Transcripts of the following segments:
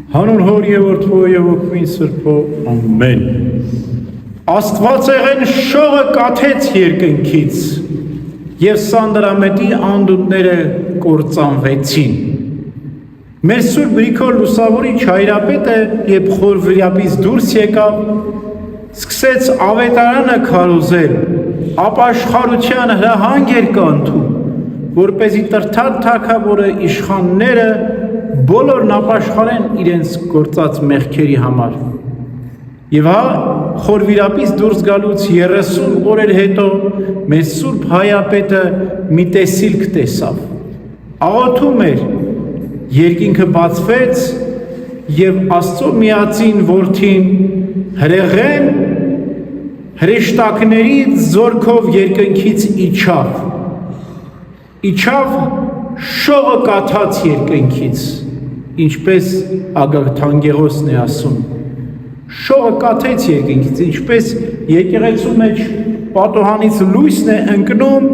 Հանուն Հոր եւ Որդու եւ Հոգին Սրբո ամեն։ Աստվածեղեն շողը կաթեց երկնքից եւ Սանդրամետի անդունդները կործանվեցին։ Մեր Սուրբ Գրիգոր Լուսավորիչ հայրապետը երբ խորվիրապից դուրս եկավ, սկսեց ավետարանը քարոզել, ապաշխարության հրահանգ էր կանթում, որպեսզի տրթար թագավորը իշխանները բոլորն ապաշխարեն իրենց գործած մեղքերի համար։ Եվ հա խորվիրապից դուրս գալուց 30 օրեր հետո մեր Սուրբ հայապետը մի տեսիլք տեսավ։ Աղոթում էր, երկինքը բացվեց եւ Աստծո միածին որդին հրեղեն հրեշտակների զորքով երկնքից իջավ շողը կաթած երկնքից, ինչպես Ագաղթանգեղոսն է ասում, շողը կաթեց երկնքից, ինչպես եկեղեցու մեջ պատոհանից լույսն է ընկնում,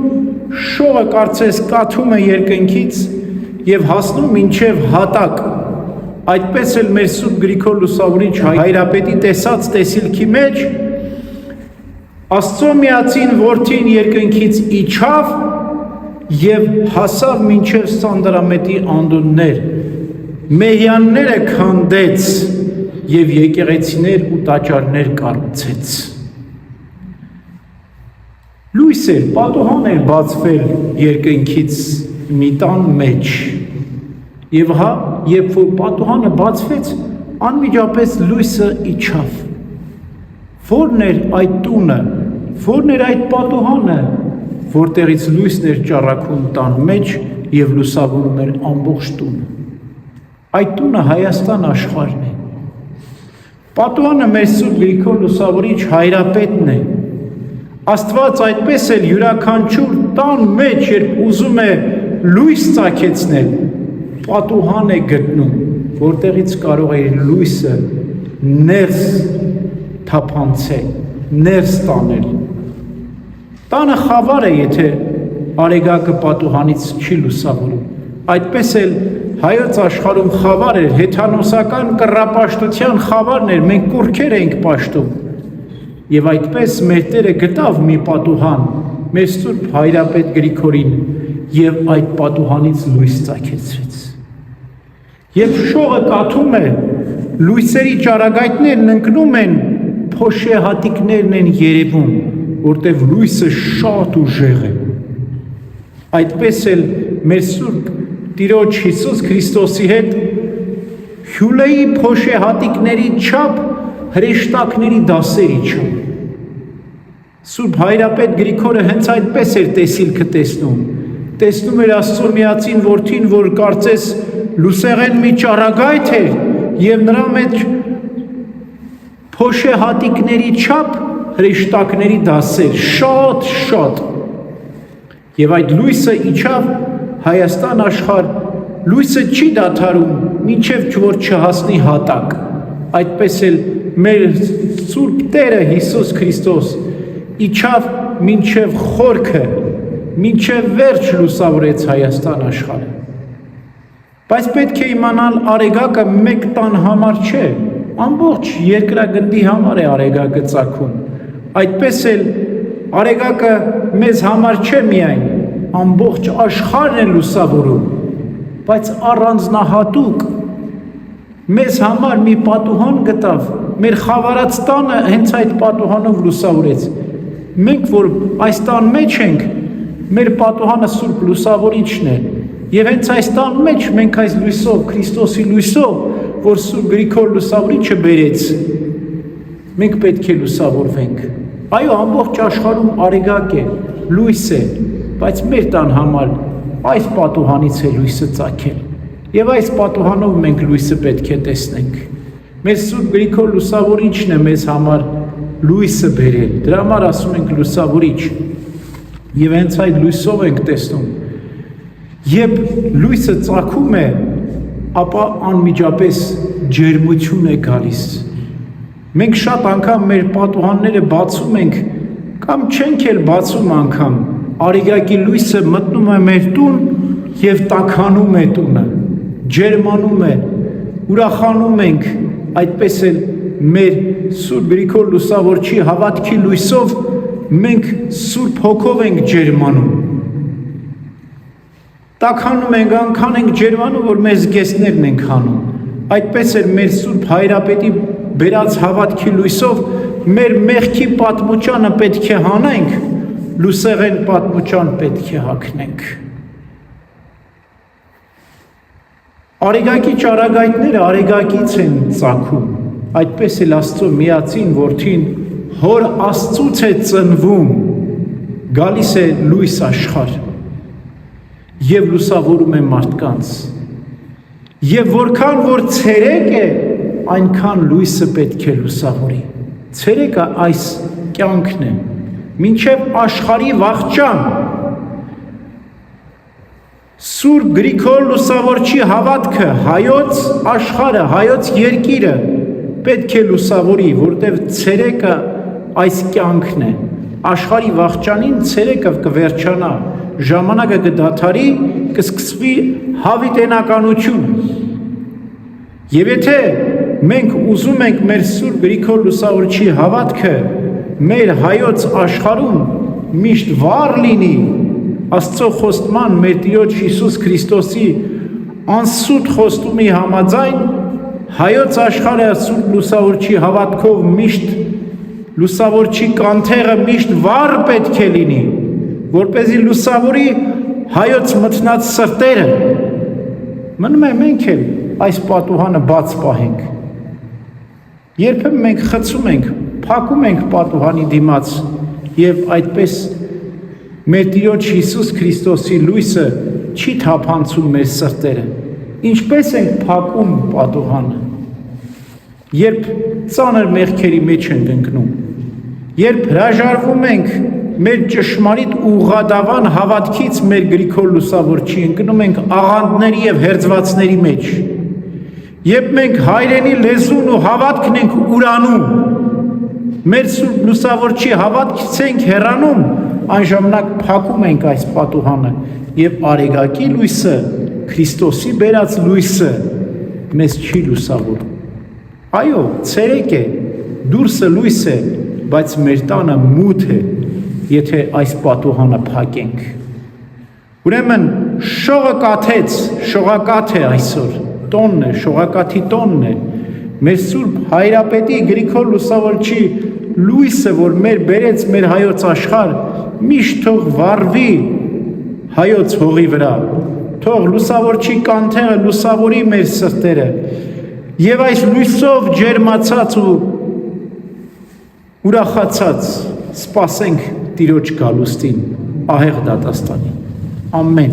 շողը կարծես կաթում է երկնքից եւ հասնում մինչեւ հատակ։ Այդպես էլ մեր Սուրբ Գրիգոր Լուսավորիչ հայրապետի տեսած տեսիլքի մեջ Աստծո միածին որդին երկնքից իջավ եւ հասավ մինչև Սանդրամետի անդուններ, մեհյանները քանդեց եւ եկեղեցիներ ու տաճարներ կառուցեց։ Լույս էր, պատոհան էր բացվել երկնքից մի տան մեջ եւ հա, երբ որ պատոհանը բացվեց, անմիջապես լույսը իջավ։ Որն էր այդ տունը, որն էր այդ պատոհանը, որտեղից լույսն էր ճառագում տան մեջ եւ լուսավորում էր ամբողջ տունը։ Այդ տունը Հայաստան աշխարհն է։ Պատուհանը մեր Սուրբ Գրիգոր Լուսավորիչ հայրապետն է։ Աստված այդպես էլ յուրաքանչյուր տան մեջ, երբ ուզում է լույս ծագեցնել, պատուհան է գտնում, որտեղից կարող է լույսը ներս թափանցել, ներս տանել։ Տանը խավար է, եթե արեգակը պատուհանից չի լուսավորում։ Այդպես էլ հայոց աշխարհում խավար էր, հեթանոսական կռապաշտության խավարն էր, մենք կուռքեր էինք պաշտում։ Եվ այդպես մեր Տերը գտավ մի պատուհան, մեր Սուրբ հայրապետ Գրիգորին, եւ այդ պատուհանից լույս ծագեցրեց։ Երբ շողը կաթում է, լույսերի ճառագայթներն ընկնում են, փոշե հատիկներն են երևում, որտեղ լույսը շատ ուժեղ է։ Այդպես էլ մեր Սուրբ Տիրոջ Հիսուս Քրիստոսի հետ հյուլեի փոշե հատիկների չափ հրեշտակների դասերի չափ։ Սուրբ հայրապետ Գրիգորը հենց այդպես էր տեսիլքը տեսնում էր Աստծո միածին որդին, որ կարծես լուսեղեն մի ճառագայթ էր եւ նրա մեջ փոշե հատիկների չափ հրեշտակների դասեր, շատ։ Եվ այդ լույսը իջավ Հայաստան աշխարհ, լույսը չի դադարում, մինչև որ չհասնի հատակ։ Այդպես էլ մեր Սուրբ Տերը Հիսուս Քրիստոս իջավ մինչև խորքը, մինչև վերջ լուսավորեց Հայաստան աշխարհը։ Բայց պետք է իմանալ, արեգակը մեկ տան համար չէ, ամբողջ երկրագնդի համար է արեգակը ծագում։ Այդպես էլ արեգակը մեզ համար չէ միայն, ամբողջ աշխարհն է լուսավորում, բայց առանձնահատուկ մեզ համար մի պատուհան գտավ, մեր խավարած տանը հենց այդ պատուհանով լուսավորեց։ Մենք, որ այս տան մեջ ենք, մեր պատուհանը Սուրբ Լուսավորիչն է, եւ հենց այս տան մեջ մենք այս լույսով, Քրիստոսի լույսով, որ Սուրբ Գրիգոր Լուսավորիչը բերեց, մենք պետք է լուսավորվենք։ Այո, ամբողջ աշխարհում արեգակ է, լույս է, բայց մեր տան համար այս պատուհանից է լույսը ծագել։ Եվ այս պատուհանով մենք լույսը պետք է տեսնենք։ Մեր Սուրբ Գրիգոր Լուսավորիչն է մեզ համար լույսը բերել։ Դրա համար ասում ենք լուսավորիչ։ Եվ հենց այդ լույսով ենք տեսնում։ Երբ լույսը ծագում է, ապա անմիջապես ջերմություն է գալիս։ Մենք շատ անգամ մեր պատուհանները բացում ենք, կամ չենք էլ բացում անգամ, արեգակի լույսը մտնում է մեր տուն եւ տաքանում է տունը, ջերմանում է, ուրախանում ենք, այդպես էլ մեր Սուրբ Գրիգոր Լուսավորչի հավատքի լույսով մենք Սուրբ Հոգով ենք ջերմանում։ Տաքանում ենք, անգան ենք ջերմանում, որ մեր զգեստներն ենք հանում։ Այդպես էլ մեր Սուրբ Հայրապետի բերած հավատքի լույսով մեր մեղքի պատմուճանը պետք է հանենք, լուսեղեն պատմուճան պետք է հագնենք։ Արեգակի ճարագայթները արեգակից են ծագում, այդպես էլ Աստծո միածին որդին հոր Աստծուց է ծնվում, գալիս է լույս աշխարհ եւ լուսավորում է մարդկանց։ Եվ որքան որ ցերեկ է, այնքան լույսը պետք է լուսավորի։ Ցերեկը այս կյանքն է, մինչև աշխարհի վախճան։ Սուրբ Գրիգոր Լուսավորչի հավատքը հայոց աշխարհը, հայոց երկիրը պետք է լուսավորի, որտեղ ցերեկը այս կյանքն է։ Աշխարհի վախճանին ցերեկը կվերջանա, ժամանակը կդադարի, կսկսվի հավիտենականությունը։ Եվ եթե մենք ուզում ենք մեր Սուրբ Գրիգոր Լուսավորչի հավատքը մեր հայոց աշխարհում միշտ վառ լինի, Աստծո խոստման մեր Տիրոջ Հիսուս Քրիստոսի անսուտ խոստումի համաձայն, հայոց աշխարհը Սուրբ Լուսավորչի հավատքով միշտ լուսավորչի կանթեղը միշտ վառ պետք է լինի, որպեսզի լուսավորի հայոց մթնած սրտերը։ Մնում է մենք էլ այս պատուհանը բաց պահենք։ Երբեմն մենք խցում ենք, փակում ենք պատուհանի դիմաց եւ այդպես մեր Տիրոջ Հիսուս Քրիստոսի լույսը չի թափանցում մեր սրտերը։ Ինչպես ենք փակում պատուհանը, երբ ծանր մեղքերի մեջ ենք ընկնում, երբ հրաժարվում ենք մեր ճշմարիտ ուղղադավան հավատքից մեր Գրիգոր Լուսավորչի, ընկնում ենք աղանդների եւ հերձվածների մեջ, երբ մենք հայրենի լեզուն ու հավատքն ենք ուրանում, մեր Սուրբ Լուսավորչի հավատքից ենք հեռանում, այն ժամանակ փակում ենք այս պատուհանը եւ արեգակի լույսը, Քրիստոսի բերած լույսը մեզ չի լուսավորում։ Այո, ցերեկ է, դուրսը լույս է, բայց մեր տանը մութ է, եթե այս պատուհանը փակենք։ Ուրեմն շողը կաթեց, շողակաթ է այսօր, տոնն է, շողակաթի տոնն է, մեր Սուրբ Հայրապետի Գրիգոր Լուսավորչի լույսը, որ մեր բերեց մեր հայոց աշխարհ, միշտ թող վառվի հայոց հողի վրա, թող լուսավորչի կանթեղը լուսավորի մեր սրտերը, եւ այս լույսով ջերմացած ու ուրախացած սպասենք Տիրոջ գալուստին ահեղ դատաստանին։ Ամեն։